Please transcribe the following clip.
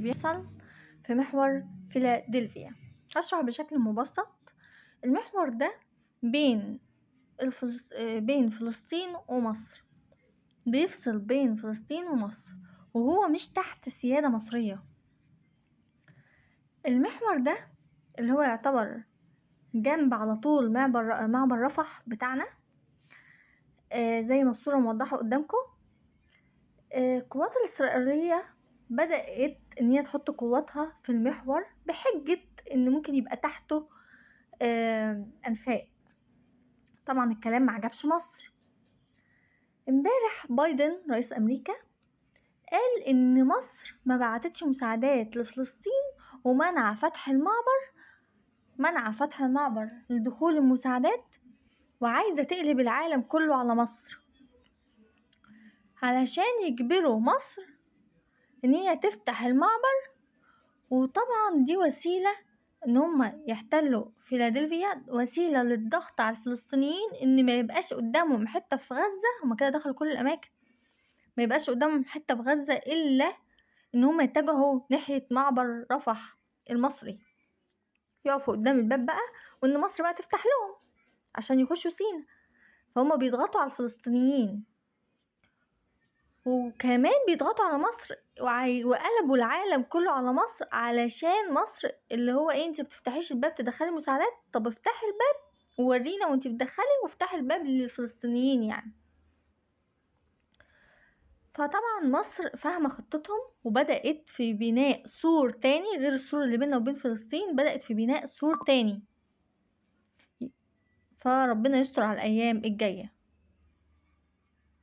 بيحصل في محور فيلادلفيا. هشرح بشكل مبسط. المحور ده بين بين فلسطين ومصر، بيفصل بين فلسطين ومصر، وهو مش تحت سيادة مصرية. المحور ده اللي هو يعتبر جنب على طول معبر رفح بتاعنا، زي ما الصورة موضحة قدامكم. القوات الإسرائيلية بدأت ان هي تحط قواتها في المحور بحجة ان ممكن يبقى تحته انفاق. طبعا الكلام ما عجبش مصر. امبارح بايدن رئيس امريكا قال ان مصر ما بعتتش مساعدات لفلسطين ومنع فتح المعبر لدخول المساعدات، وعايزة تقلب العالم كله على مصر علشان يجبروا مصر ان هي تفتح المعبر. وطبعا دي وسيلة ان هم يحتلوا فيلادلفيا، وسيلة للضغط على الفلسطينيين ان ما يبقاش قدامهم حتة في غزة. هم كده دخلوا كل الاماكن، ما يبقاش قدامهم حتة في غزة الا ان هم يتجهوا ناحية معبر رفح المصري، يقفوا قدام الباب بقى، وان مصر بقى تفتح لهم عشان يخشوا سينا. فهم بيضغطوا على الفلسطينيين، وكمان بيضغطوا على مصر وقلبوا العالم كله على مصر، علشان مصر اللي هو انت بتفتحيش الباب تدخلي مساعدات؟ طب افتحي الباب وورينا وانت بتدخلي، وافتحي الباب للفلسطينيين يعني. فطبعا مصر فاهمة خطتهم، وبدأت في بناء سور تاني غير السور اللي بيننا وبين فلسطين. بدأت في بناء سور تاني، فربنا يستر على الأيام الجاية.